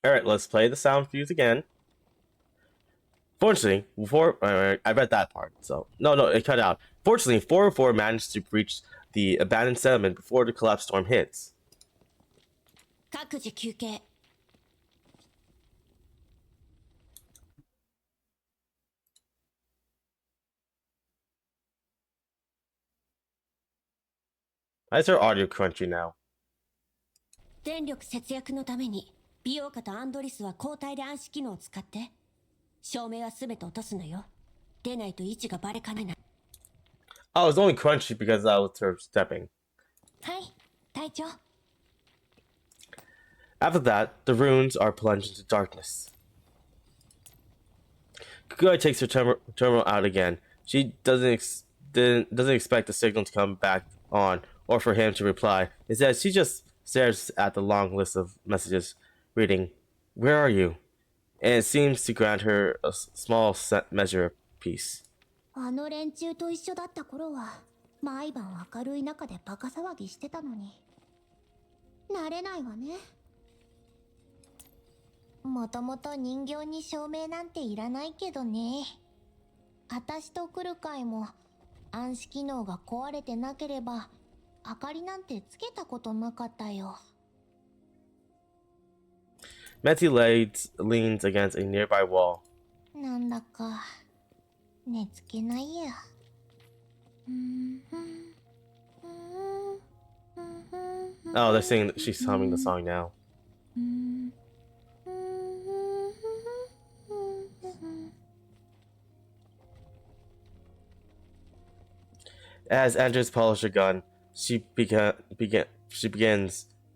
Alright, let's play the sound cues again. Fortunately, before I read that part, so no, it cut out. Fortunately, 404 managed to breach the abandoned settlement before the collapse storm hits. 各自休憩。Why is our audio crunchy now? 電力節約のために美容家とアンドリスは交代で暗視機能を使って照明は全て落とすのよ。出ないと位置がバレかねない。 Oh, it's only crunchy because I was stepping. はい、隊長。 After that, the runes are plunged into darkness. Kukai takes her terminal out again. She doesn't expect the signal to come back on or for him to reply. Instead, she just stares at the long list of messages, reading, "Where are you?" And it seems to grant her a small measure of peace. あの連中と一緒だった頃は毎晩明るい中でバカ騒ぎしてたのに慣れないわね。もともと人形に照明なんていらないけどね。あたしと来る会も暗視機能が壊れてなければ明かりなんてつけたことなかったよ。 Metty leans against a nearby wall. なんだか寝つけないや。Oh, they're saying that she's humming the song now. As Andrews polishes her gun, she begins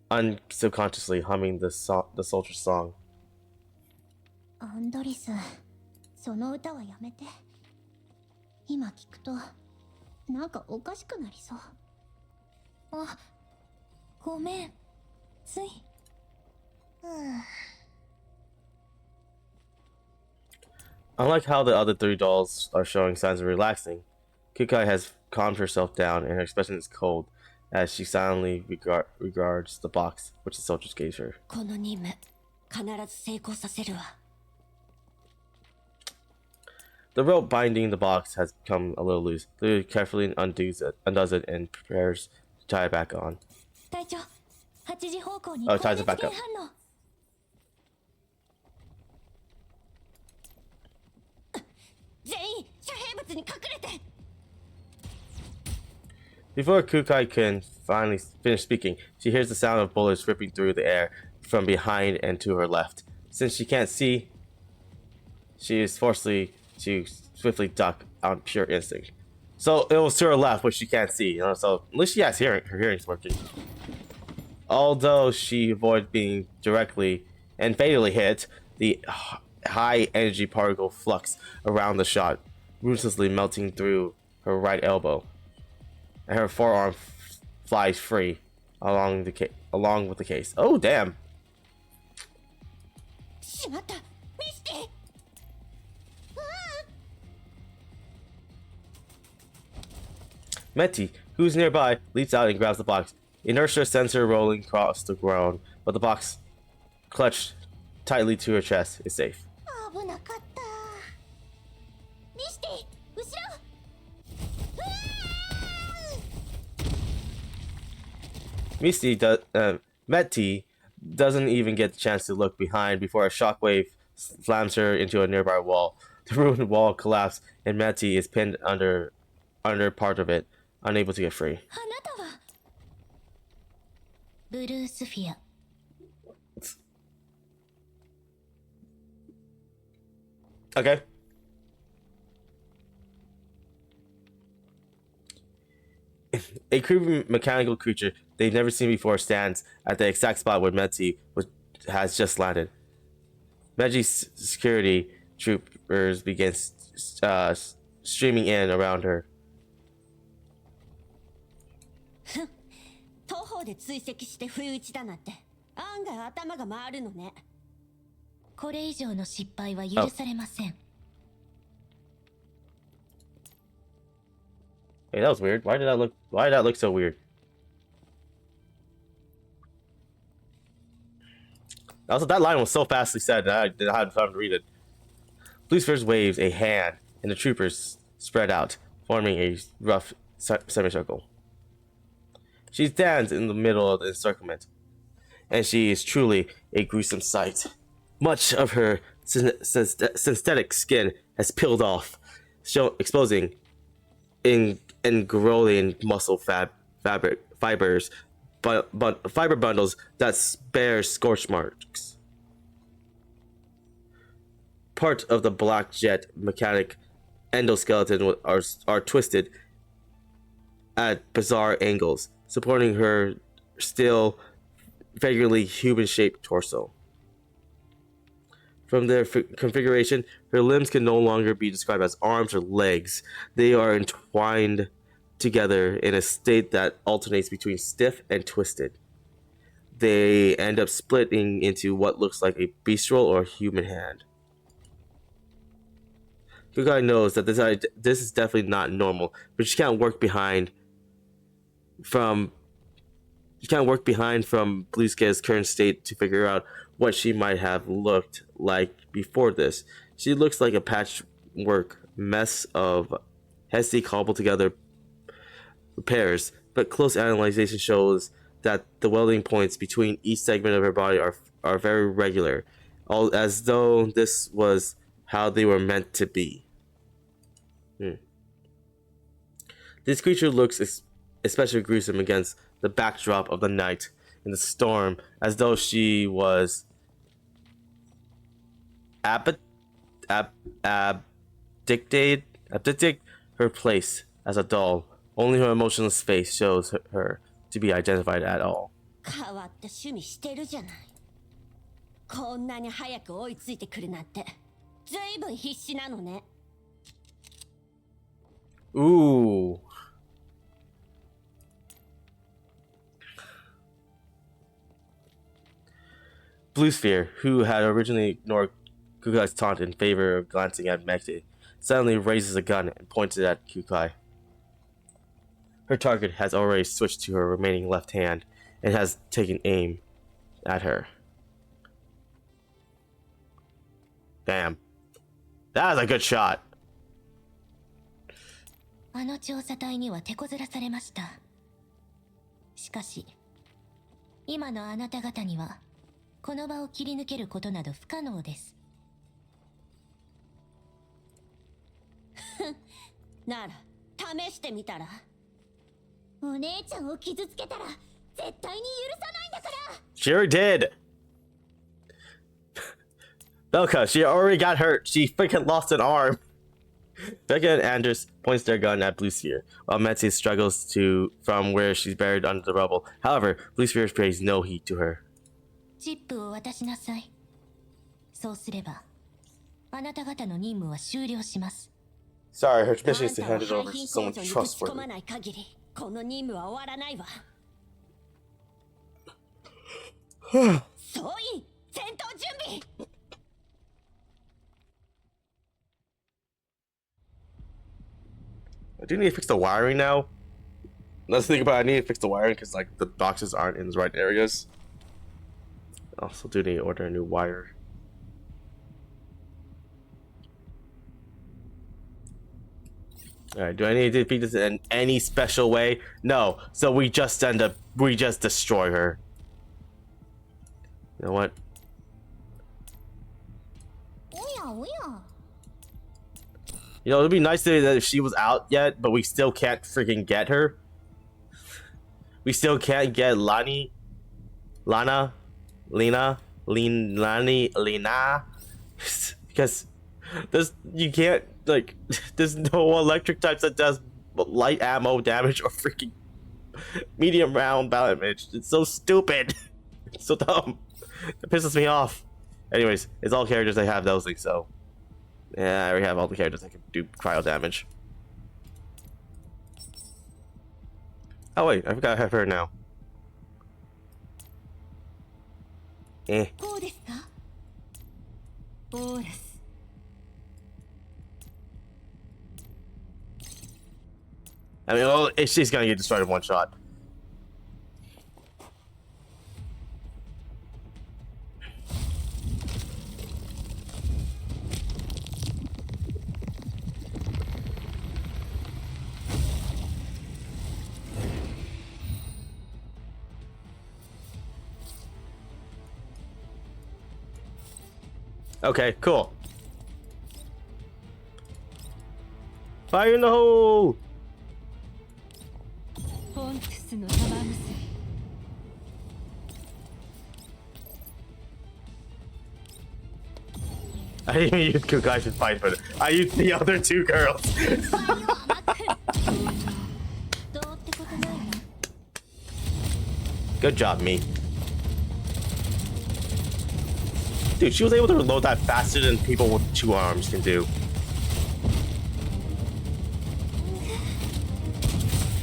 unsubconsciously humming the soldier's song. アンドリス、その歌はやめて。今聞くとなんかおかしくなりそう。あ、ごめん、つい。Unlike how the other three dolls are showing signs of relaxing, Kukai has calmed herself down and her expression is cold as she silently regards the box which the soldiers gave her. この任務、必ず成功させるわ。 The rope binding the box has become a little loose. Lily carefully undoes it and prepares to tie it back on. 隊長、8時方向に Oh, ties it back up. 反応。全員遮蔽物に隠れて。 Before Kukai can finally finish speaking, she hears the sound of bullets ripping through the air from behind and to her left. Since she can't see, she is forced to swiftly duck on pure instinct. So it was to her left, which she can't see, so at least she has hearing. Her hearing's working. Although she avoids being directly and fatally hit, the high energy particle flux around the shot, ruthlessly melting through her right elbow. And her forearm flies free along with the case. Oh, damn. しまった、ミスティ。 Meti, who's nearby, leaps out and grabs the box. Inertia sends her rolling across the ground, but the box, clutched tightly to her chest, is safe. 危なかった。ミスティ、後ろ。 Meti doesn't even get the chance to look behind before a shockwave slams her into a nearby wall. The ruined wall collapses, and Meti is pinned under part of it, unable to get free. あなたはブルースフィア。 Okay. A creepy mechanical creature they've never seen before stands at the exact spot where Meti has just landed. Meji's security troopers begin streaming in around her. 徒歩で追跡して不意打ちだなんて案外頭が回るのね。これ以上の失敗は許されません。 Hey, that was weird. Why did that look so weird? Also, that line was so fastly said that I didn't have time to read it. Blue Spheres waves a hand, and the troopers spread out, forming a rough semicircle. She stands in the middle of the encirclement, and she is truly a gruesome sight. Much of her synthetic skin has peeled off, exposing ingrowing muscle fibers, fiber bundles that bear scorch marks. Part of the black jet mechanic endoskeleton are twisted at bizarre angles, supporting her still vaguely human-shaped torso. From their configuration, her limbs can no longer be described as arms or legs. They are entwined together in a state that alternates between stiff and twisted. They end up splitting into what looks like a bestial or human hand. Kukai knows that this is definitely not normal, but she can't work behind from Blue Sky's current state to figure out what she might have looked like before this. She looks like a patchwork mess of hastily cobbled together repairs, but close analysis shows that the welding points between each segment of her body are very regular, all as though this was how they were meant to be. This creature looks especially gruesome against the backdrop of the night and the storm, as though she was abdicted her place as a doll. Only her emotionless face shows her to be identified at all. 変わった趣味してるじゃない。こんなに早く追いついてくるなんて、ずいぶん必死なのね。Ooh. Blue Sphere, who had originally ignored Kukai's taunt in favor of glancing at Mekte, suddenly raises a gun and points it at Kukai. Her target has already switched to her remaining left hand and has taken aim at her. Damn. That was a good shot. あの調査隊には手こずらされました。しかし、今のあなた方にはこの場を切り抜けることなど不可能です。なら試してみたら。お姉ちゃんを傷つけたら絶対に許さないんだから。Sure did. Belka, she already got hurt. She freaking lost an arm. Becca and Anders points their gun at Blue Sphere, while Metsu struggles from where she's buried under the rubble. However, Blue Sphere pays no heed to her. チップを渡しなさい。そうすれば、あなた方の任務は終了します。Sorry, her mission is to hand it over to someone trustworthy. この任務は終わらないわ。総員、戦闘準備。Do you need to fix the wiring now? Let's think about it. I need to fix the wiring because like the boxes aren't in the right areas. Also do need to order a new wire. Alright, do I need to defeat this in any special way? No. So we just destroy her. You know what? You know, it'd be nice to that if she was out yet, but we still can't freaking get her. We still can't get Lena, because you can't, like, there's no electric types that does light ammo damage or freaking medium round damage. It's so stupid. It's so dumb. It pisses me off. Anyways, it's all characters that have those things, so yeah, I already have all the characters that can do cryo damage. Oh wait, I forgot I have her now. Eh. I mean, well, she's gonna get destroyed in one shot. Okay, cool. Fire in the hole! I didn't even use concussion fight for it. I used the other two girls. Good job, me. Dude, she was able to reload that faster than people with 2 arms can do.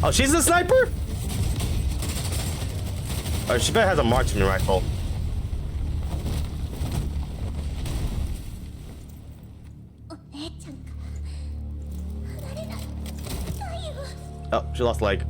Oh, she's a sniper? Oh, she better has a marksman rifle. Oh, she lost a leg.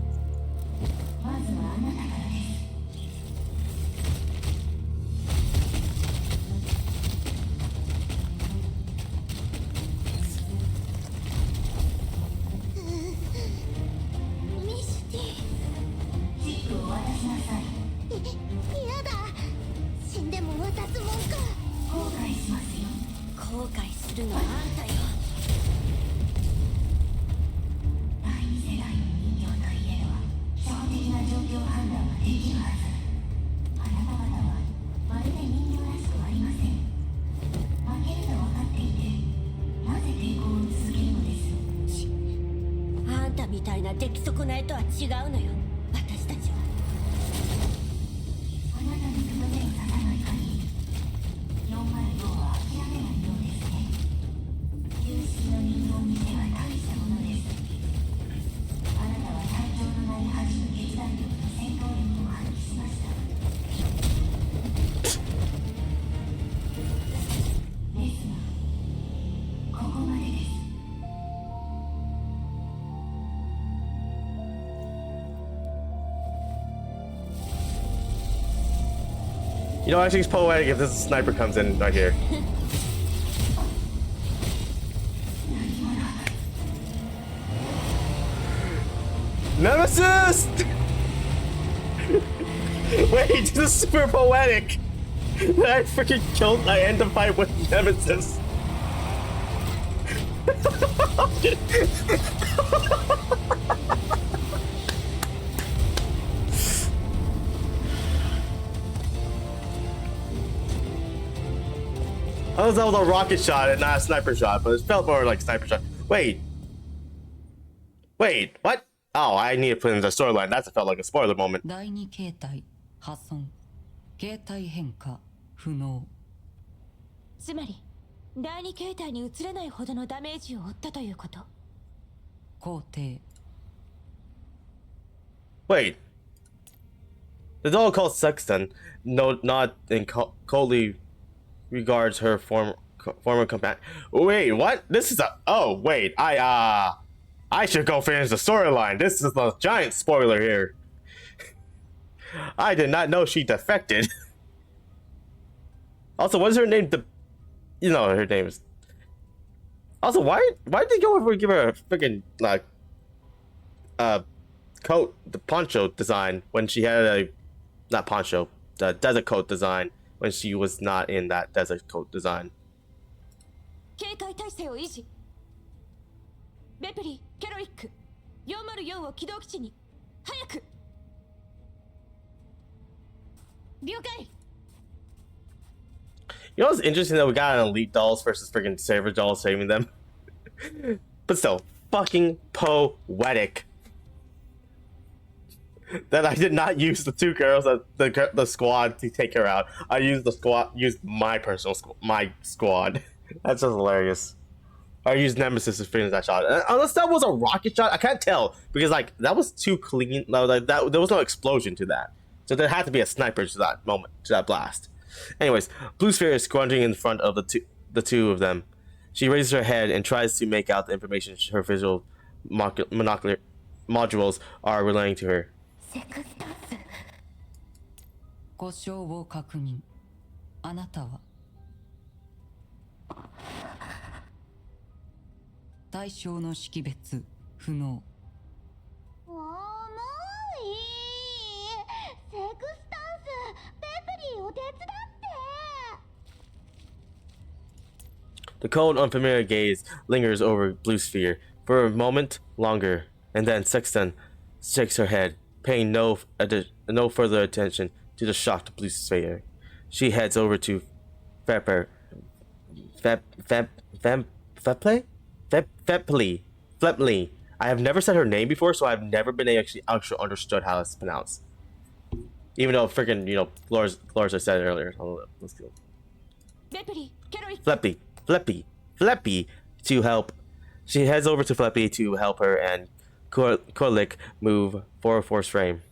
You know, actually, it's poetic if this sniper comes in right here. Nemesis! Wait, this is super poetic. I freaking killed. I end the fight with Nemesis. I thought that was a rocket shot and not a sniper shot, but it felt more like a sniper shot. Wait, what? Oh, I need to put in the storyline. That felt like a spoiler moment. 第二形態破損形態変化不能つまり第二形態に移れないほどのダメージを負ったということ。肯定 Wait. The doll called Sexton, no, not in coldly regards her former companion. Wait, what? This is a. Oh, wait. I should go finish the storyline. This is a giant spoiler here. I did not know she defected. Also, what is her name? You know her name is. Also, why did they go over and give her a freaking like coat, the poncho design when she had a not poncho, the desert coat design when she was not in that desert coat design. 警戒態勢を維持。ベプリー、ケロリック、404を起動基地に。早く。了解。You know what's interesting that we got an elite dolls versus freaking saber dolls saving them, but still fucking poetic. That I did not use the 2 girls at the squad to take her out. I used my personal squad. That's just hilarious. I used Nemesis to finish that shot. Unless that was a rocket shot, I can't tell because like that was too clean. Like that there was no explosion to that, so there had to be a sniper to that moment, to that blast. Anyways, Blue Sphere is scrunching in front of the two of them. She raises her head and tries to make out the information her visual monocular modules are relaying to her. 故障を確認あなたは対象の識別不能もういい。セクスタンス、ベプリーを手伝って。The cold, unfamiliar gaze lingers over Blue Sphere for a moment longer, and then Sexton shakes her head, paying no further attention to the shocked Blue Sphere. She heads over to Fepler. Fepli. I have never said her name before, so I've never been actually understood how it's pronounced. Even though freaking, Lars said it earlier. Let's go. Fleppy, to help. She heads over to Fleppy to help her and Kolik move 404's frame.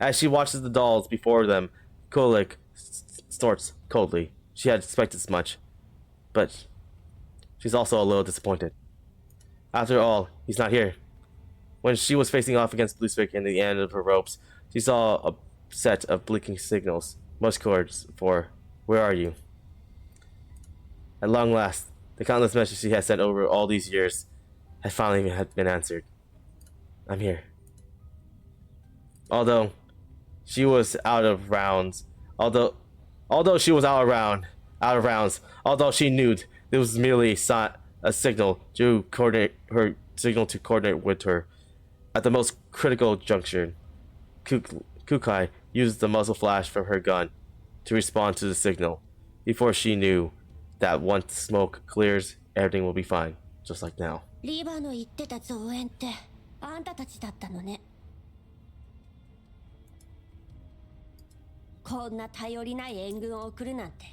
As she watches the dolls before them, Kolik snorts coldly. She had expected as much, but she's also a little disappointed. After all, he's not here. When she was facing off against Bluespick in the end of her ropes, she saw a set of blinking signals, most chords for "Where are you?" At long last, the countless messages she had sent over all these years had finally been answered. I'm here. Although she was out of rounds, although she knew it was merely a signal to coordinate with her. At the most critical juncture, Kukai used the muzzle flash from her gun to respond to the signal. Before she knew that once smoke clears, everything will be fine, just like now. リーバーの言ってた増援ってあんたたちだったのね。こんな頼りない援軍を送るなんて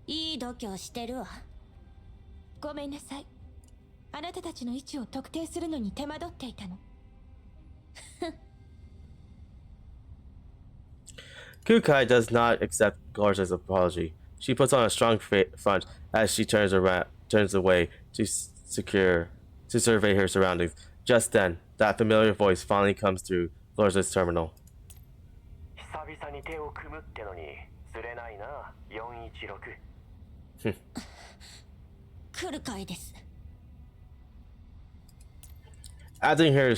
いい度胸してるわ。ごめんなさい。あなたたちの位置を特定するのに手間取っていたの。Kukai does not accept Garza's apology. She puts on a strong front as she turns away to survey her surroundings. Just then, that familiar voice finally comes through Garza's terminal. 久々に手を組むってのに釣れないな、416。来るかいです。Adding her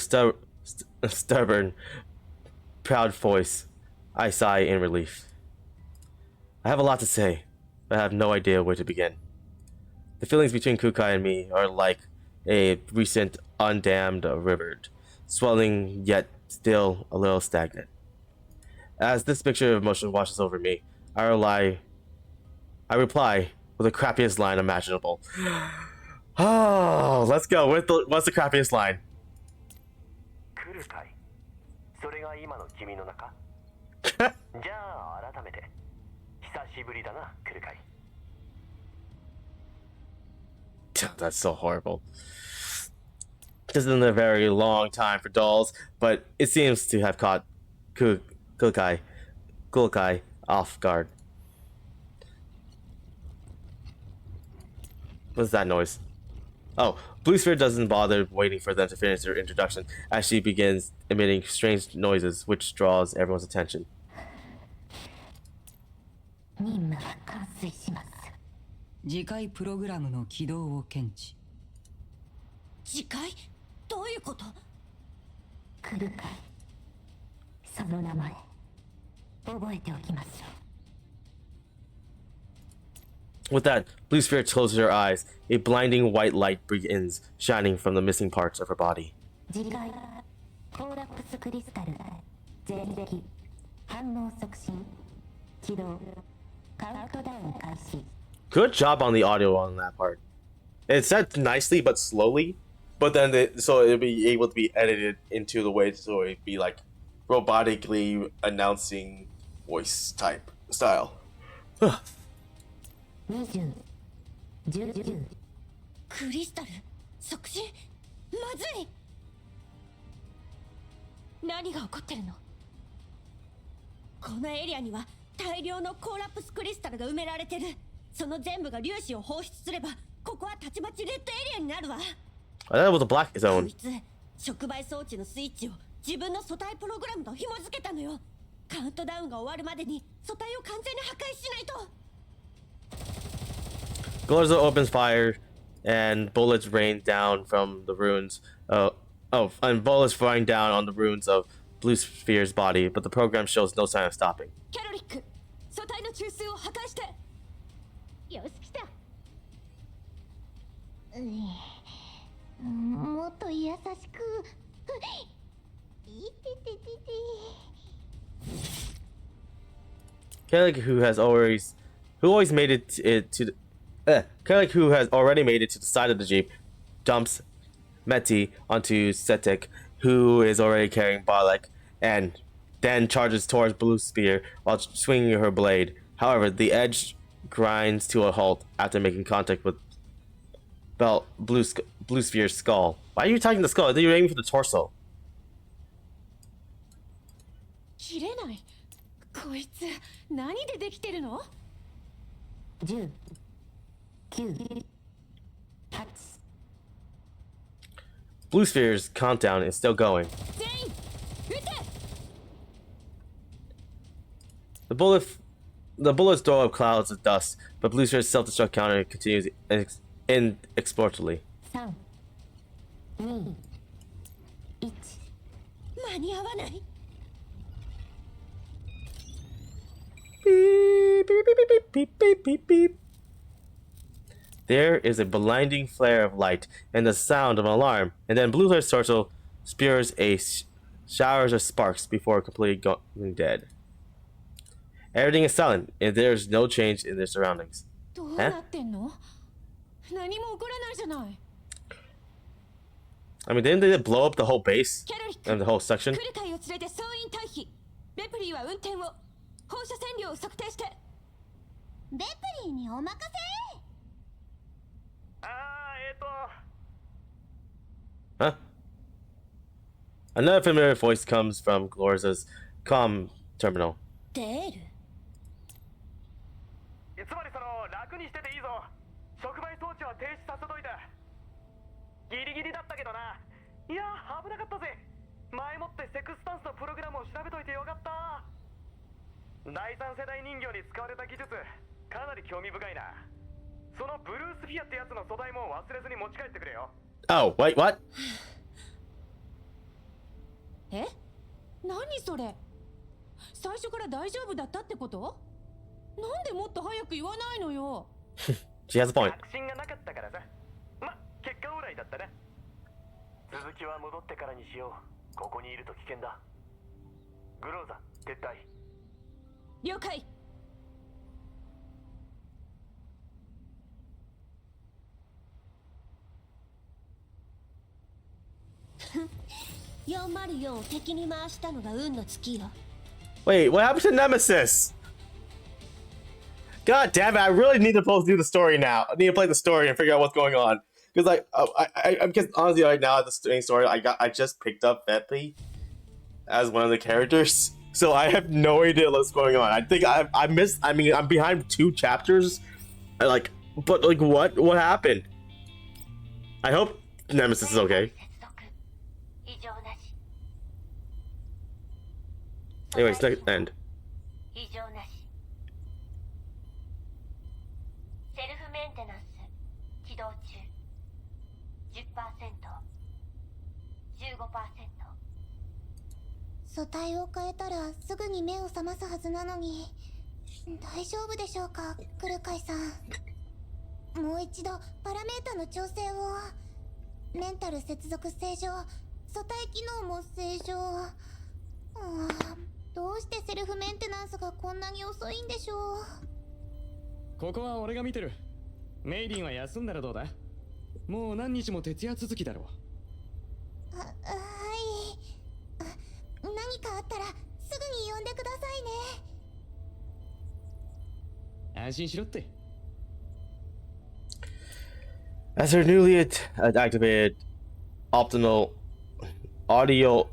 stubborn, proud voice, I sigh in relief. I have a lot to say, but I have no idea where to begin. The feelings between Kukai and me are like a recent undammed river, swelling yet still a little stagnant. As this picture of emotion washes over me, I reply with the crappiest line imaginable. Oh, let's go. What's the crappiest line? 来るかい。それが今の君の中。じゃあ改めて久しぶりだな、来るかい。That's so horrible. This isn't a very long time for dolls, but it seems to have caught Kukai off guard. What's that noise? Oh, Blue Sphere doesn't bother waiting for them to finish their introduction as she begins emitting strange noises which draws everyone's attention. 任務は完遂します。次回プログラムの起動を検知。次回どういうこと？来るかい。その名前覚えておきましょう。 With that, Blue Sphere closes her eyes. A blinding white light begins shining from the missing parts of her body. 次回コーラプスクリスタル全撃反応促進起動カウントダウン開始。 Good job on the audio on that part. It's said nicely but slowly, but then so it'll be able to be edited into the way so it'd be like robotically announcing voice type style. 20、19。クリスタル促進まずい。何が起こってるの？このエリアには大量のコーラプスクリスタルが埋められてる。その全部が粒子を放出すればここはたちまちレッドエリアになるわ。I thought it was a black こ zone. いつ触媒装置のスイッチを自分の素体プログラムと紐付けたのよ。カウントダウンが終わるまでに素体を完全に破壊しないと。Glorza opens fire, and bullets rain down from the ruins. And bullets flying down on the ruins of Blue Sphere's body, but the program shows no sign of stopping. キャロリック、素体の中枢を破壊して。よし来た。もっと優しく。いてててて。Kelly, who always made it to the, Kelly, who has already made it to the side of the jeep, dumps Meti onto Setek, who is already carrying Balek, and then charges towards Blue Spear while swinging her blade. However, the edge grinds to a halt after making contact with Blue Spear's skull. Why are you attacking the skull? I think you're aiming for the torso. 切れない。こいつ何でできてるの10、9、8。Blue Spear's countdown is still going. 全員撃て The bullets throw up clouds of dust, but Blue Spear's self-destruct counter continues inexplicably. 3、2、1。間に合わない Beep, beep, beep, beep, beep, beep, beep, beep. There is a blinding flare of light and the sound of an alarm, and then Blue Spear's torso spews showers of sparks before completely going dead. Everything is silent, and there is no change in their surroundings. どうなってんの何も起こらないじゃない I mean, didn't they blow up the whole base キャロリック and the whole section? クルカイを連れて総員退避ベプリーは運転を放射線量を測定してベプリーにお任せ。Huh? Another familiar voice comes from Glorza's comm terminal. デールつまり楽にしてていいぞ。触媒装置は停止させといた。ギリギリだったけどな。いや危なかったぜ。前もってセクスタンスのプログラムを調べといてよかった。第三世代人形に使われた技術かなり興味深いな。そのブルースフィアってやつの素材も忘れずに持ち帰ってくれよ。 Oh, wait, what? え何それ最初から大丈夫だったってことなんでもっと早く言わないのよ She has a point. 確信がなかったからさ。ま、結果オーライだったね。続きは戻ってからにしよう。ここにいると危険だ。グローザ、撤退。了解404を敵に回したのが運の尽きよ Wait, what happened to Nemesis? God damn it! I really need to do the story now. I need to play the story and figure out what's going on. Because because honestly, right now at the main story, I just picked up Vepi as one of the characters, so I have no idea what's going on. I think I missed. I mean, I'm behind 2 chapters. But what happened? I hope Nemesis is okay. Anyways, next end. 異常なし。セルフメンテナンス起動中。10%、15%。素体を変えたらすぐに目を覚ますはずなのに、大丈夫でしょうか、クルカイさん。もう一度パラメータの調整を。メンタル接続正常、素体機能も正常。どうしてセルフメンテナンスがこんなに遅いんでしょう。ここは俺が見てる。メイリンは休んだらどうだ。もう何日も徹夜続きだろう。はい。何かあったらすぐに呼んでくださいね。安心しろって。As her newly activated optimal audio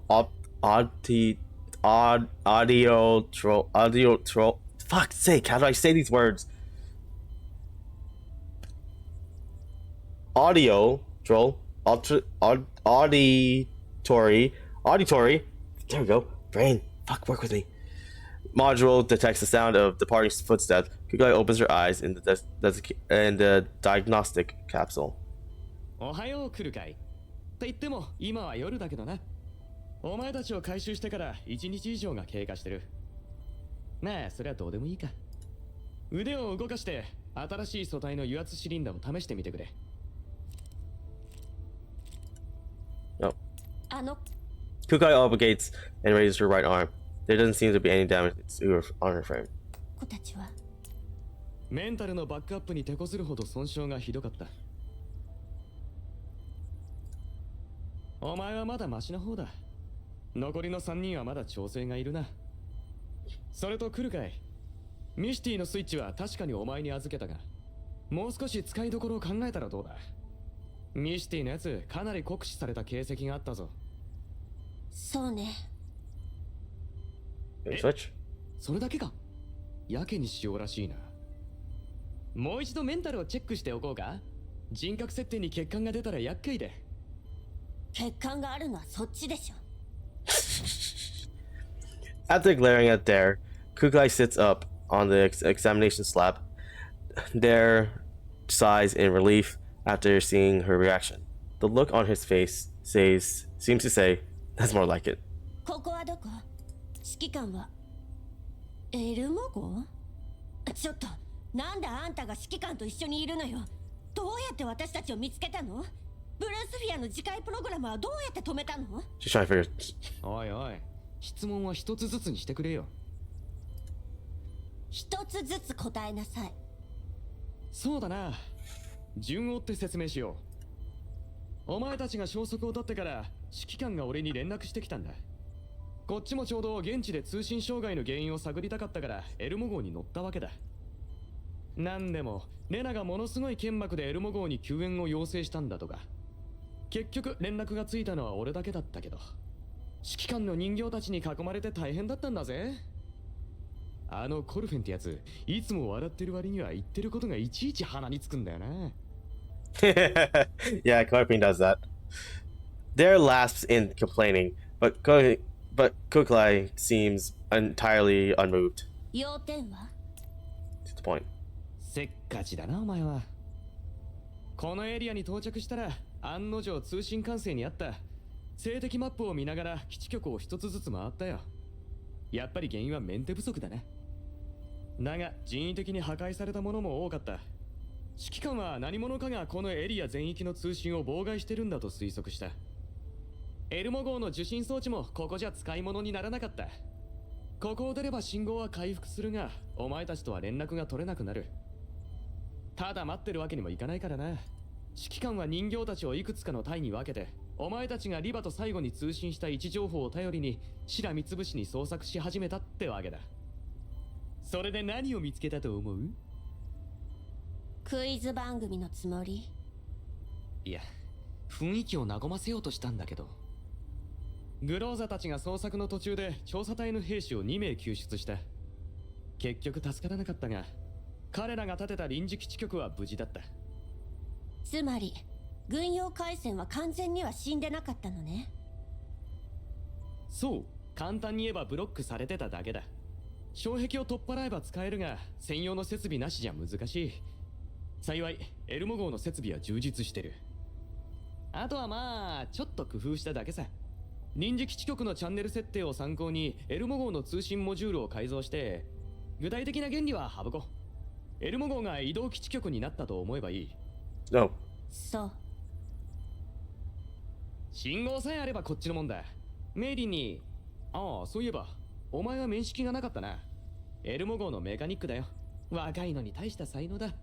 troll. Fuck's sake! How do I say these words? Audio troll. Auditory. There we go. Brain. Fuck, work with me. Module detects the sound of departing footsteps. Kugai opens her eyes in the diagnostic capsule. おはよう来るかい。って言っても今は夜だけどな。お前たちを回収してから1日以上が経過してる。まあそれはどうでもいいか。腕を動かして新しい素体の油圧シリンダーを試してみてくれ。あの Kukai obligates and raises her right arm. There doesn't seem to be any damage on her frame. 子たちはメンタルのバックアップに手こずるほど損傷がひどかった。お前はまだマシな方だ。残りの3人はまだ調整がいるな。それと来るかい。ミシティのスイッチは確かにお前に預けたが、もう少し使いどころを考えたらどうだ。ミシティのやつかなり酷使された形跡があったぞ。そうね。Switch? それだけか。やけにしようらしいな。もう一度メンタルをチェックしておこうか。人格設定に欠陥が出たら厄介で。欠陥があるのはそっちでしょ。After glaring at Dare, Kukai sits up on the examination slab. Dare sighs in relief after seeing her reaction. The look on his face seems to say, "That's more like it." ここはどこ？指揮官はエルモ号？ちょっと、なんであんたが指揮官と一緒にいるのよ。どうやって私たちを見つけたの？ブルースフィアの次回プログラムはどうやって止めたの？ She's trying to figure. おいおい、質問は一つずつにしてくれよ。一つずつ答えなさい。そうだな。順を追って説明しよう。お前たちが消息を取ってから指揮官が俺に連絡してきたんだ。こっちもちょうど現地で通信障害の原因を探りたかったからエルモ号に乗ったわけだ。なんでもレナがものすごい剣幕でエルモ号に救援を要請したんだとか。結局連絡がついたのは俺だけだったけど、指揮官の人形たちに囲まれて大変だったんだぜ。あのコルフェンってやつ、いつも笑ってる割には言ってることがいちいち鼻につくんだよな。Yeah, Corpine does that. Dare laughs in complaining, but Kukai seems entirely unmoved. 要点は？ To the point. せっかちだなお前は。このエリアに到着したら案の定通信管制にあった静的マップを見ながら基地局を一つずつ回ったよ。やっぱり原因はメンテ不足だな。だが人為的に破壊されたものも多かった。指揮官は何者かがこのエリア全域の通信を妨害してるんだと推測した。エルモ号の受信装置もここじゃ使い物にならなかった。ここを出れば信号は回復するが、お前たちとは連絡が取れなくなる。ただ待ってるわけにもいかないからな。指揮官は人形たちをいくつかの隊に分けて、お前たちがリバと最後に通信した位置情報を頼りにしらみつぶしに捜索し始めたってわけだ。それで何を見つけたと思う？クイズ番組のつもり？いや、雰囲気を和ませようとしたんだけど。グローザたちが捜索の途中で調査隊の兵士を2名救出した。結局助からなかったが、彼らが建てた臨時基地局は無事だった。つまり軍用回線は完全には死んでなかったのね。そう、簡単に言えばブロックされてただけだ。障壁を取っ払えば使えるが、専用の設備なしじゃ難しい。幸いエルモ号の設備は充実してる。あとはまあちょっと工夫しただけさ。臨時基地局のチャンネル設定を参考にエルモ号の通信モジュールを改造して、具体的な原理は省こう。エルモ号が移動基地局になったと思えばいい。No. そう。信号さえあればこっちのもんだ。メイリンに、ああそういえばお前は面識がなかったな。エルモ号のメカニックだよ。若いのに大した才能だ。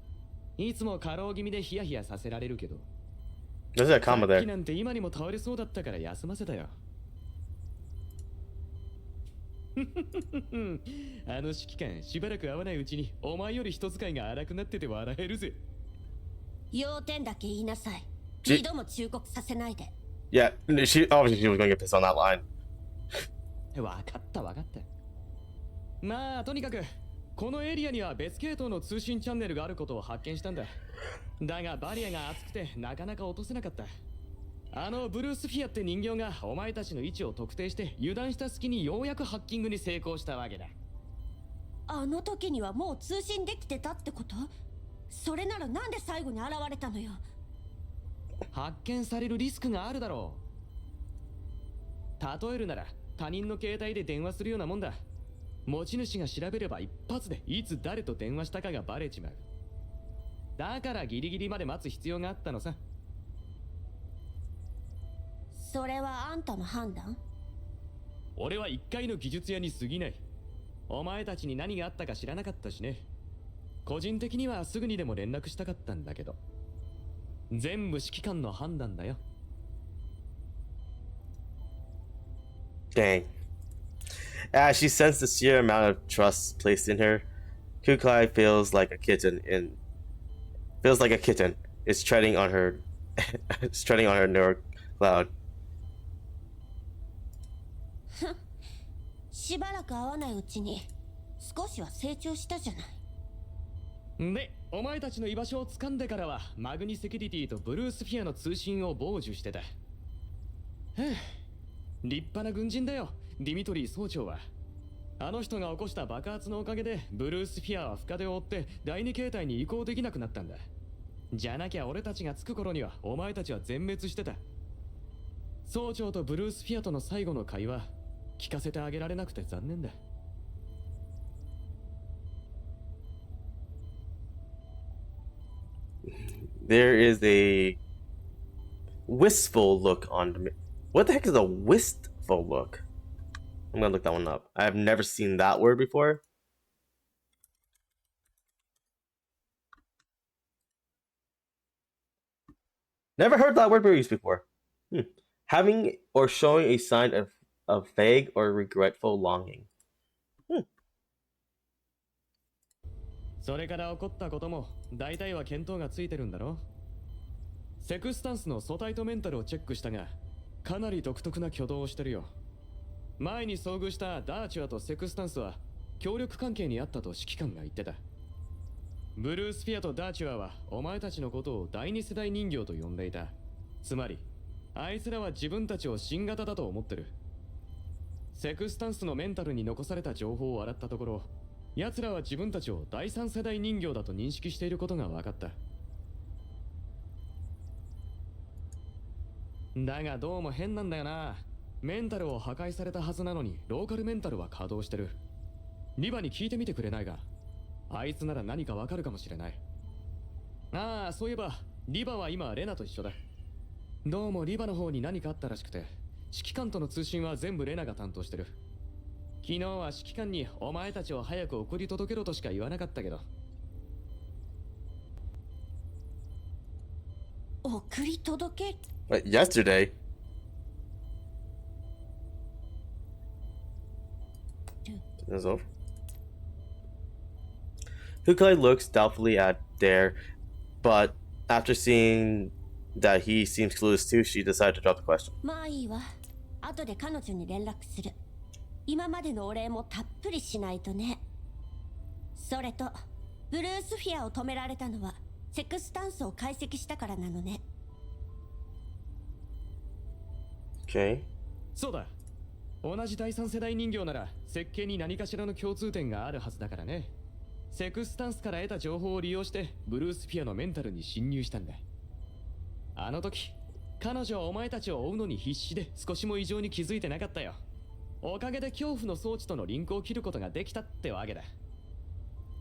いつも過労気味でヒヤヒヤさせられるけど。There's a さ comma っき there. なんて今にも倒れそうだったから休ませたよ。あの指揮官、しばらく会わないうちにお前より人使いが荒くなってて笑えるぜ。要点だけ言いなさい。じ二度も忠告させないで。Yeah, she obviously she was going to get pissed on that line. わかったわかった。まあとにかくこのエリアには別系統の通信チャンネルがあることを発見したんだ。だがバリアが厚くてなかなか落とせなかった。あのブルースフィアって人形がお前たちの位置を特定して油断した隙にようやくハッキングに成功したわけだ。あの時にはもう通信できてたってこと？それならなんで最後に現れたのよ。発見されるリスクがあるだろう。例えるなら他人の携帯で電話するようなもんだ。持ち主が調べれば一発でいつ誰と電話したかがバレちまう。だからギリギリまで待つ必要があったのさ。それはあんたの判断？俺は一階の技術屋に過ぎない。お前たちに何があったか知らなかったしね。個人的にはすぐにでも連絡したかったんだけど、全部指揮官の判断だよ。Dang. As she sensed the sheer amount of trust placed in her, Kukai feels like a kitten is treading on her is treading on her neural cloud. しばらく会わないうちに少しは成長したじゃない。で、お前たちの居場所を掴んでからはマグニセキュリティとブルースフィアの通信を傍受してた。立派な軍人だよ、ディミトリー総長は。あの人が起こした爆発のおかげでブルースフィアは深手を負って第二形態に移行できなくなったんだ。じゃなきゃ俺たちが着く頃にはお前たちは全滅してた。総長とブルースフィアとの最後の会話聞かせてあげられなくて残念だ。There is a wistful look on. What the heck is a wistful look? I'm gonna look that one up. I have never seen that word before. Never heard that word used before. Having or showing a sign of vague or regretful longing. それから起こったことも大体は見当がついてるんだろ。セクスタンスの素体とメンタルをチェックしたが、かなり独特な挙動をしてるよ。前に遭遇したダーチュアとセクスタンスは協力関係にあったと指揮官が言ってた。ブルースフィアとダーチュアはお前たちのことを第二世代人形と呼んでいた。つまりあいつらは自分たちを新型だと思ってる。セクスタンスのメンタルに残された情報を洗ったところ、奴らは自分たちを第三世代人形だと認識していることが分かった。だがどうも変なんだよな。メンタルを破壊されたはずなのにローカルメンタルは稼働してる。リバに聞いてみてくれないか。あいつなら何かわかるかもしれない。ああ、そういえばリバは今レナと一緒だ。どうもリバの方に何かあったらしくて、指揮官との通信は全部レナが担当してる。昨日は指揮官にお前たちを早く送り届けろとしか言わなかったけど。送り届け？ But yesterday. It's over. Kukai looks doubtfully at Dare, but after seeing that he seems clueless too, she decided to drop the question. まあいいわ。後で彼女に連絡する。今までのお礼もたっぷりしないとね。それと、ブルースフィアを止められたのはセクスタンスを解析したからなのね。Okay. そうだ。同じ第三世代人形なら設計に何かしらの共通点があるはずだからね。セクスタンスから得た情報を利用してブルースフィアのメンタルに侵入したんだ。あの時彼女はお前たちを追うのに必死で少しも異常に気づいてなかったよ。おかげで恐怖の装置とのリンクを切ることができたってわけだ。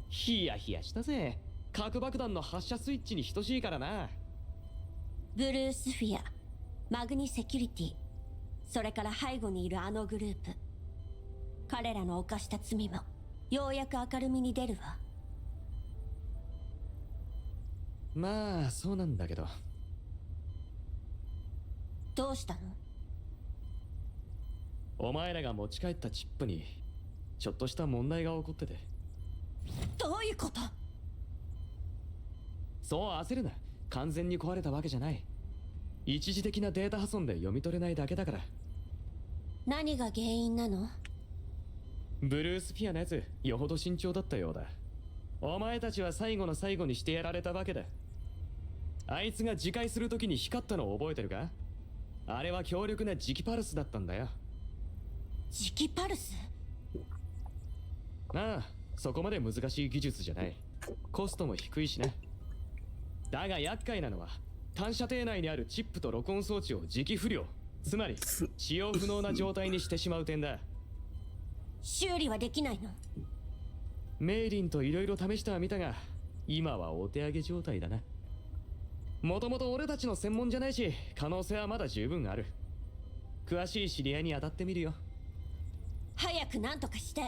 ヒヤヒヤしたぜ。核爆弾の発射スイッチに等しいからな。ブルースフィア、マグニセキュリティ、それから背後にいるあのグループ。彼らの犯した罪もようやく明るみに出るわ。まあそうなんだけど。どうしたの？お前らが持ち帰ったチップにちょっとした問題が起こってて。どういうこと？そう焦るな。完全に壊れたわけじゃない。一時的なデータ破損で読み取れないだけだから。何が原因なの？ブルースフィアのやつよほど慎重だったようだ。お前たちは最後の最後にしてやられたわけだ。あいつが自壊するときに光ったのを覚えてるか？あれは強力な磁気パルスだったんだよ。磁気パルス？ああ、そこまで難しい技術じゃない。コストも低いしな。だが厄介なのは単射程内にあるチップと録音装置を磁気不良、つまり使用不能な状態にしてしまう点だ。修理はできないの？メイリンといろいろ試してはみたが、今はお手上げ状態だな。もともと俺たちの専門じゃないし、可能性はまだ十分ある。詳しい知り合いに当たってみるよ。早くなんとかして。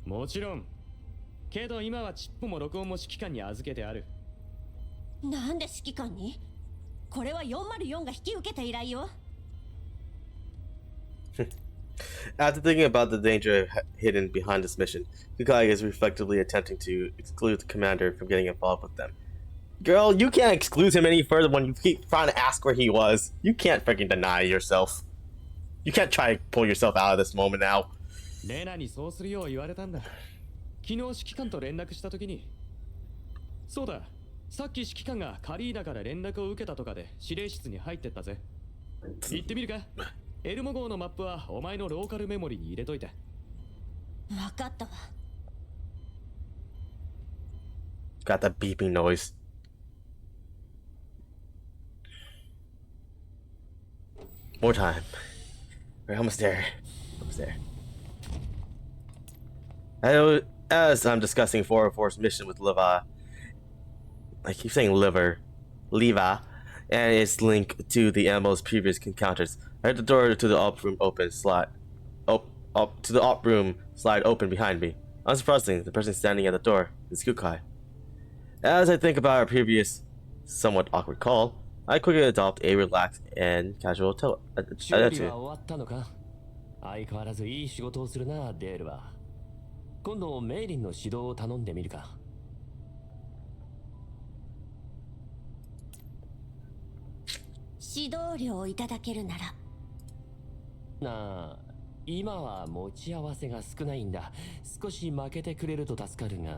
もちろん。けど今はチップも録音も指揮官に預けてある。なんで指揮官に？これは404が引き受けた依頼よ。After thinking about the danger hidden behind this mission, Kukai is reflectively attempting to exclude the commander from getting involved with them. Girl, you can't exclude him any further when you keep trying to ask where he was. You can't freaking deny yourself. You can't try to pull yourself out of this moment now. レナにそうするよう言われたんだ。昨日指揮官と連絡した時に。そうだ、さっき指揮官がカリーナから連絡を受けたとかで指令室に入ってったぜ。行ってみるか？エルモ号のマップはお前のローカルメモリに入れといて。わかったわ。Got that beeping noise. More time. We're almost there. Almost there. As I'm discussing 404's mission with Leva, I keep saying Leva, and its link to the MO's previous encounters, I heard the door to the op room slide open behind me. Unsurprisingly, the person standing at the door is Kukai. As I think about our previous, somewhat awkward call, I quickly adopt a relaxed and casual attitude. 相変わらずいい仕事をするな、デールは。今度メイリンの指導を頼んでみるか。指導料をいただけるなら。なあ、今は持ち合わせが少ないんだ。少し負けてくれると助かるが。はい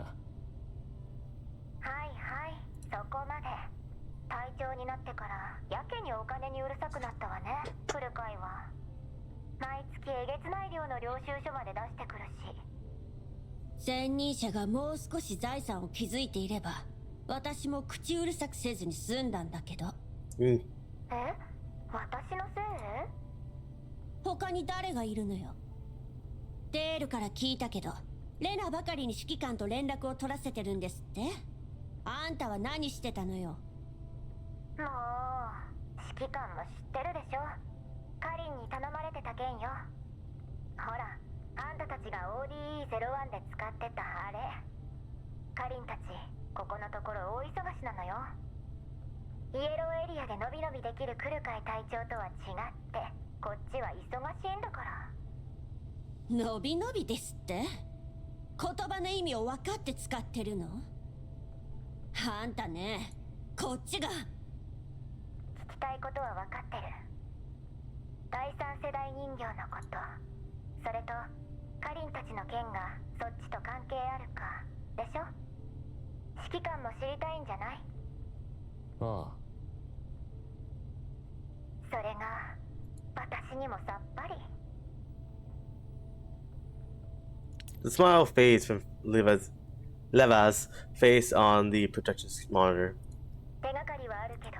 はい、そこまで。隊長になってからやけにお金にうるさくなったわね、フルカイは。毎月えげつない量の領収書まで出してくるし。前任者がもう少し財産を築いていれば、私も口うるさくせずに済んだんだけど。え？私のせい？他に誰がいるのよ。デールから聞いたけど、レナばかりに指揮官と連絡を取らせてるんですって？あんたは何してたのよ。もう指揮官も知ってるでしょ。カリンに頼まれてた件よ。ほら、あんたたちが ODE01 で使ってたあれ。カリンたちここのところ大忙しなのよ。イエローエリアでのびのびできるクルカイ隊長とは違ってこっちは忙しいんだから。のびのびですって？言葉の意味を分かって使ってるの？あんたね、こっちが。聞きたいことは分かってる。第三世代人形のこと、それとカリンたちの件がそっちと関係あるかでしょ。指揮官も知りたいんじゃない？ああ。それが私にもさっぱり。 The smile fades from Leva's face on the protection monitor. 手がかりはあるけど、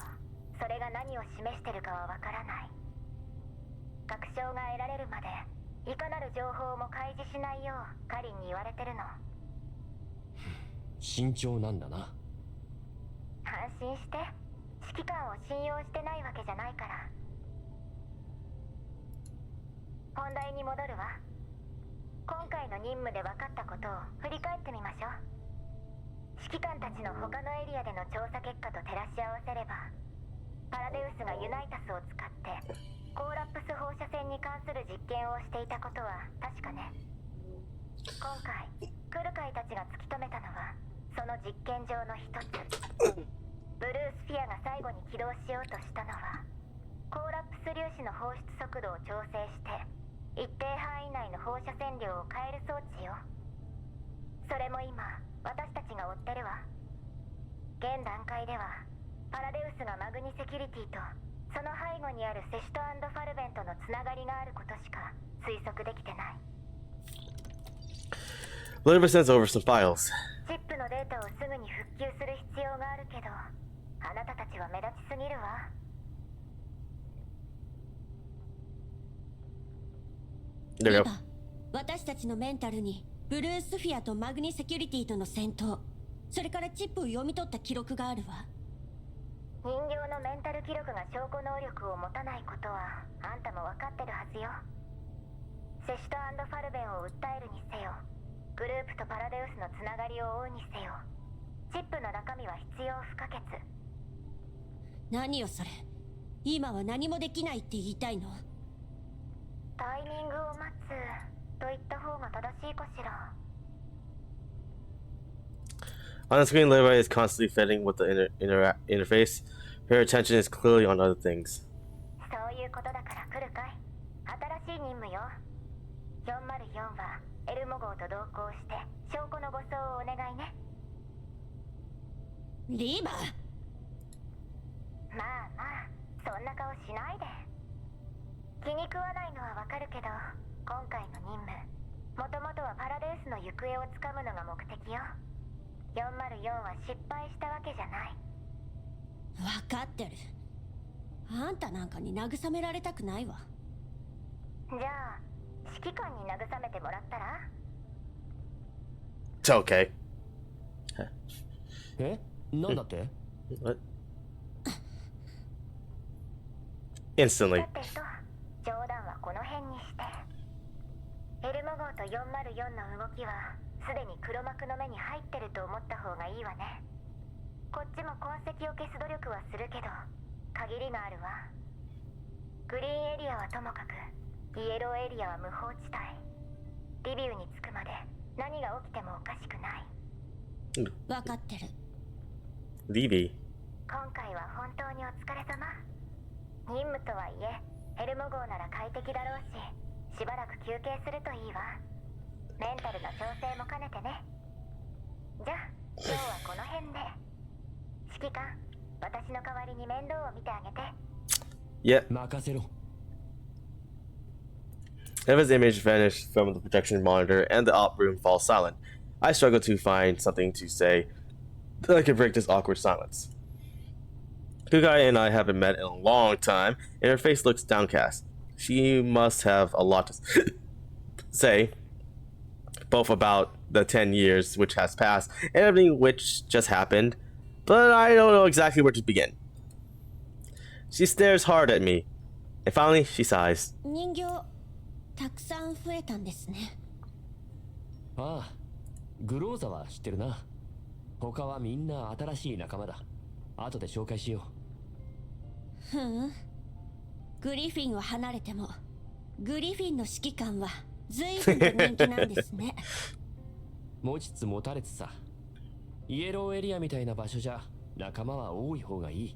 それが何を示してるかはわからない。確証が得られるまでいかなる情報も開示しないようカリンに言われてるの。慎重なんだな。安心して。指揮官を信用してないわけじゃないから。本題に戻るわ。今回の任務で分かったことを振り返ってみましょう。指揮官たちの他のエリアでの調査結果と照らし合わせれば、パラデウスがユナイタスを使ってコーラップス放射線に関する実験をしていたことは確かね。今回クルカイたちが突き止めたのはその実験場の一つ。ブルースフィアが最後に起動しようとしたのはコーラップス粒子の放出速度を調整して一定範囲内の放射線量を変える装置よ。それも今私たちが追ってるわ。現段階ではパラデウスがマグニセキュリティとその背後にあるセシュト&ファルベンとのつながりがあることしか推測できてない。 Leva sends over some files. チップのデータをすぐに復旧する必要があるけど、あなたたちは目立ちすぎるわ。There you レバ、私たちのメンタルにブルースフィアとマグニセキュリティとの戦闘、それからチップを読み取った記録があるわ。人形のメンタル記録が証拠能力を持たないことはあんたも分かってるはずよ。セシュト&ファルベンを訴えるにせよ、グループとパラデウスのつながりを追うにせよ、チップの中身は必要不可欠。何よそれ。今は何もできないって言いたいの？タイミングを待つと言った方が正しいかしら。On the screen, Levi is constantly fiddling with the interface. Her attention is clearly on other things. そういうことだから来るかい。新しい任務よ。404はエルモ号と同行して証拠の護送をお願いね。リーバー。まあまあ、そんな顔しないで。気に食わないのはわかるけど、今回の任務、もともとはパラデウスの行方をつかむのが目的よ。404は失敗したわけじゃない。分かってる。あんたなんかに慰められたくないわ。じゃあ指揮官に慰めてもらったら？ It's okay. え、なんだって？ What? Instantly. さてと、冗談はこの辺にして。エルモ号と404の動きはすでに黒幕の目に入ってると思った方がいいわね。こっちも痕跡を消す努力はするけど限りがあるわ。グリーンエリアはともかくイエローエリアは無法地帯。リビウに着くまで何が起きてもおかしくない。分かってる。Levy. 今回は本当にお疲れ様。任務とはいえエルモ号なら快適だろうし、しばらく休憩するといいわ。メンタルの調整も兼ねてね。じゃあ今日はこの辺で。指揮官、私の代わりに面倒を見てあげて。Yep. 任せろ。 Eva's image vanished from the projection monitor and the op room falls silent. I struggle to find something to say that I can break this awkward silence. Kugai and I haven't met in a long time, and her face looks downcast. She must have a lot to say, both about the 10 years which has passed and everything which just happened, but I don't know exactly where to begin. She stares hard at me, and finally she sighs. 人形たくさん増えたんですね。ああ、グローザは知ってるな。他はみんな新しい仲間だ。後で紹介しよふん。グリフィンは離れてもグリフィンの指揮官は随分と人気なんですね。う。持ちつ持たれつさ。イエローエリアみたいな場所じゃ仲間は多い方がいい。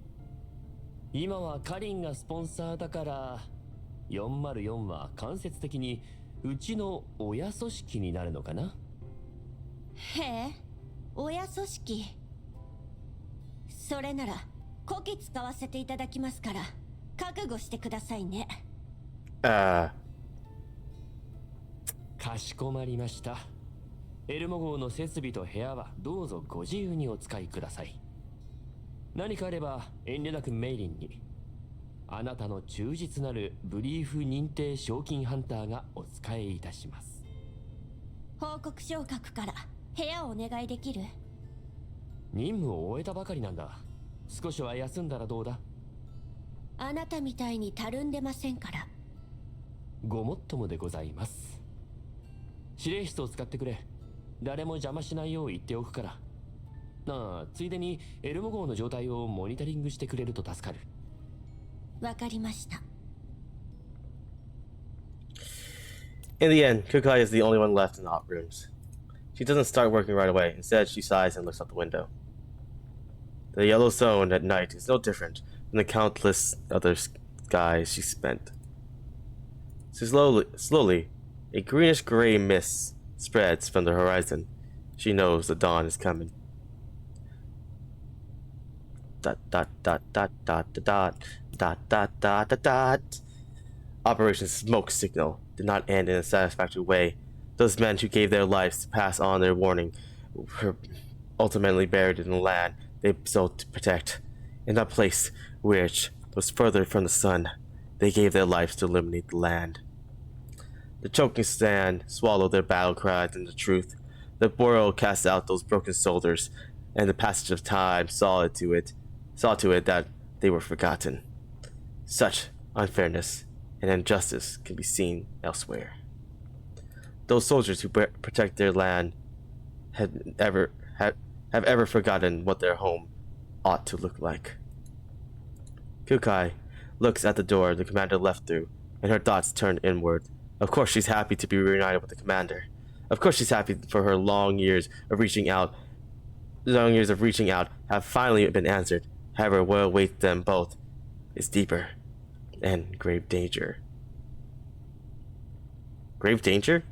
今はカリンがスポンサーだから404は間接的にうちの親組織になるのかな。へえ、親組織。それならこき使わせていただきますから覚悟してくださいね。かしこまりました。エルモ号の設備と部屋はどうぞご自由にお使いください。何かあれば遠慮なくメイリンに。あなたの忠実なるブリーフ認定賞金ハンターがお使いいたします。報告昇格から部屋をお願いできる？任務を終えたばかりなんだ。少しは休んだらどうだ？あなたみたいにたるんでませんから。ごもっともでございます。指令室を使ってくれ。誰も邪魔しないよう言っておくから。ああ、ついでにエルモ号の状態をモニタリングしてくれると助かる。わかりました。In the end, Kukai is the only one left in the op rooms. She doesn't start working right away. Instead, she sighs and looks out the window. The yellow zone at night is no different from the countless other skies she spent. So slowly, a greenish-gray mist spreads from the horizon. She knows the dawn is coming. Dot dot dot dot dot dot dot dot dot dot dot. Operation Smoke Signal did not end in a satisfactory way. Those men who gave their lives to pass on their warning were ultimately buried in the land they sought to protect. In that place which was further from the sun, they gave their lives to illuminate the land. The choking sand swallowed their battle cries and the truth. The boreal cast out those broken soldiers, and the passage of time saw to it that they were forgotten. Such unfairness and injustice can be seen elsewhere. Those soldiers who protect their land have ever forgotten what their home ought to look like. Kukai looks at the door the commander left through, and her thoughts turn inward. Of course she's happy to be reunited with the commander. Of course she's happy for her long years of reaching out have finally been answered. However, what awaits them both is deeper and grave danger. Grave danger?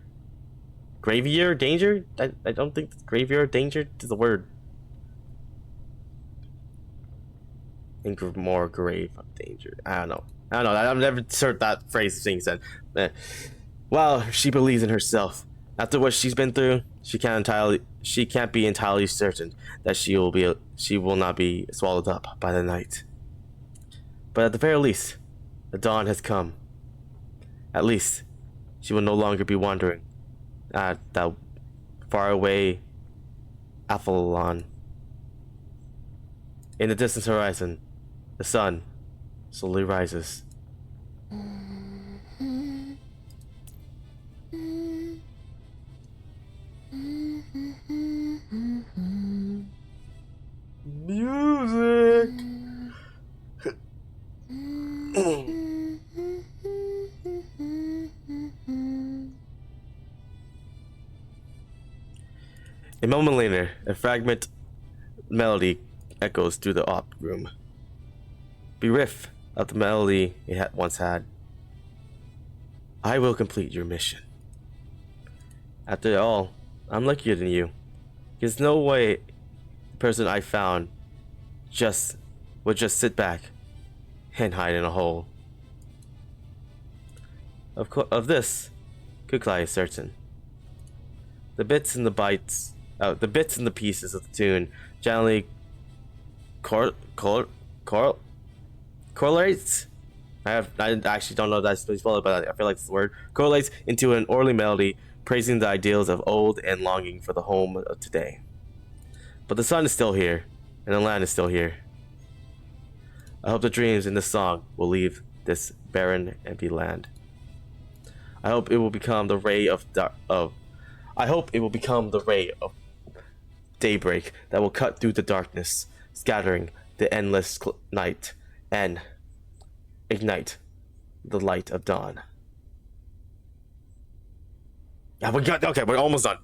Gravier danger? I don't think gravier danger is the word. Think more grave danger. I don't know. I've never heard that phrase being said. Well, she believes in herself. After what she's been through, she can't be entirely certain that she will not be swallowed up by the night. But at the very least, the dawn has come. At least, she will no longer be wandering at that faraway Aphelion. In the distant horizon, the sun slowly rises. Music. A moment later, a fragment melody echoes through the op room. Bereft of the melody it had once had. I will complete your mission. After all, I'm luckier than you. There's no way the person I found would just sit back and hide in a hole. Of this, Kukai is certain. The bits and the pieces of the tune generally correlates. I actually don't know if that's spelled, but I feel like it's the word. Correlates into an orderly melody, praising the ideals of old and longing for the home of today. But the sun is still here, and the land is still here. I hope the dreams in this song will leave this barren, empty land. I hope it will become the ray of daybreak that will cut through the darkness, scattering the endless night, and ignite the light of dawn. Yeah, we're almost done.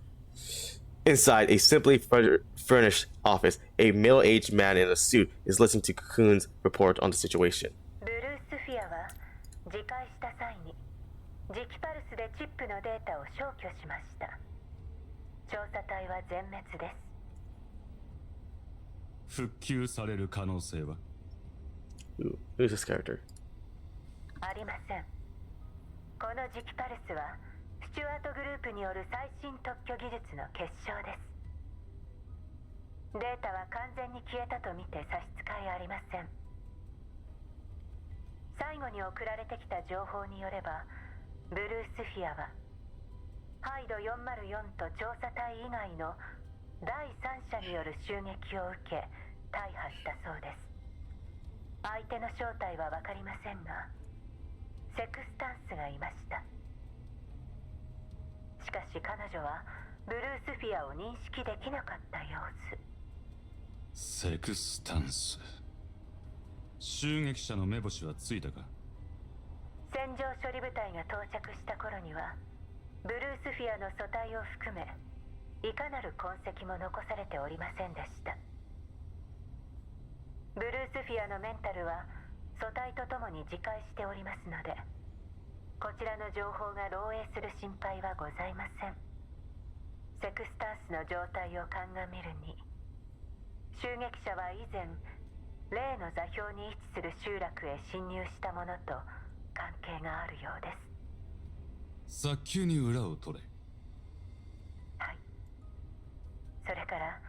Inside a simply furnished office, a middle-aged man in a suit is listening to Cocoon's report on the situation. ブルースフィアは自壊した際に磁気パルスでチップのデータを消去しました。調査隊は全滅です。復旧される可能性は Who's this character? ありません。この磁気パルスはスチュアートグループによる最新特許技術の結晶です。データは完全に消えたと見て差し支えありません。最後に送られてきた情報によれば、ブルースフィアはハイド404と調査隊以外の第三者による襲撃を受け大破したそうです。相手の正体は分かりませんが、セクスタンスがいました。しかし彼女はブルースフィアを認識できなかった様子。セクスタンス。襲撃者の目星はついたか？戦場処理部隊が到着した頃にはブルースフィアの組対を含めいかなる痕跡も残されておりませんでした。ブルースフィアのメンタルは組対とともに自壊しておりますので、こちらの情報が漏洩する心配はございません。セクスタンスの状態を鑑みるに、襲撃者は以前例の座標に位置する集落へ侵入したものと関係があるようです。早急に裏を取れ。はい。それから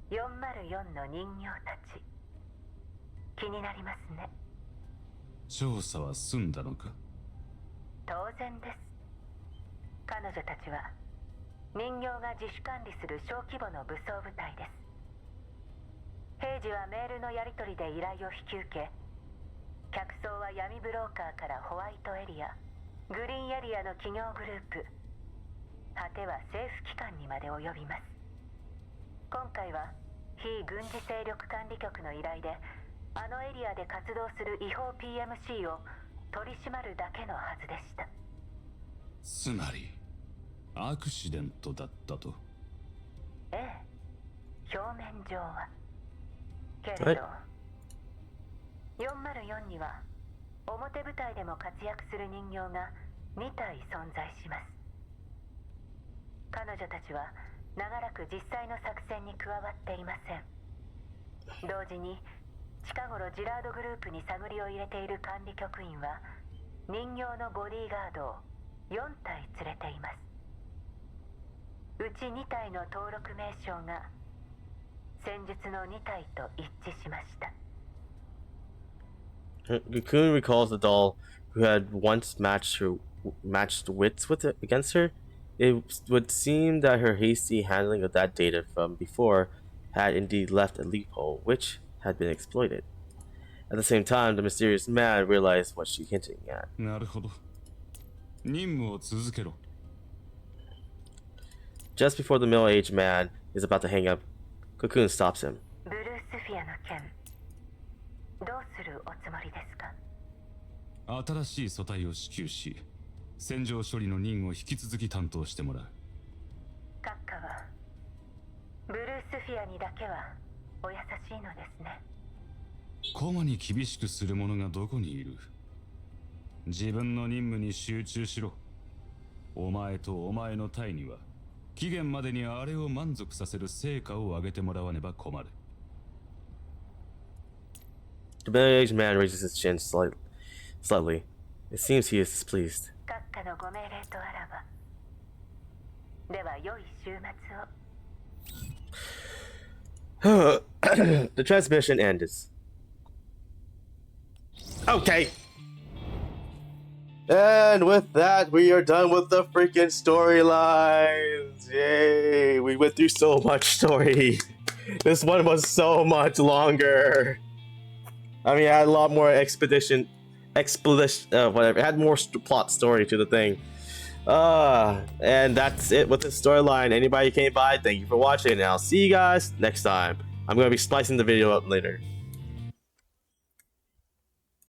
404の人形たち、気になりますね。調査は済んだのか？当然です。彼女たちは人形が自主管理する小規模の武装部隊です。平時はメールのやり取りで依頼を引き受け、客層は闇ブローカーからホワイトエリア、グリーンエリアの企業グループ、果ては政府機関にまで及びます。今回は非軍事勢力管理局の依頼であのエリアで活動する違法 PMC を取り締まるだけのはずでした。つまりアクシデントだったと。ええ、表面上は。けれど404には表舞台でも活躍する人形が2体存在します。彼女たちは長らく実際の作戦に加わっていません。同時に近頃ジラードグループに探りを入れている管理局員は人形のボディーガードを4体連れています。うち2体の登録名称が戦術の2体と一致しました。Cocoon recalls the doll who had once matched wits with it against her. It would seem that her hasty handling of that data from before had indeed left a loophole, which had been exploited. At the same time, the mysterious man realized what she's hinting at. なるほど。任務を続けろ。Just before the middle-aged man is about to hang up, Cocoon stops him. ブルースフィアの件、どうするおつもりですか？新しい素体を支給し、戦場処理の任を引き続き担当してもらう。閣下はブルースフィアにだけはお優しいのですね。駒に厳しくする者がどこにいる？自分の任務に集中しろ。お前とお前の隊には期限までにあれを満足させる成果を上げてもらわねば困る。The middle-aged man raises his chin slightly. It seems he is displeased. 閣下のご命令とあらば。では良い週末を。The transmission ends. Okay. And with that, we are done with the freaking storylines. Yay! We went through so much story. This one was so much longer. I mean, it had a lot more whatever. It had more plot story to the thing. And that's it with the storyline. Anybody who came by, thank you for watching, and I'll see you guys next time. I'm gonna be splicing the video up later.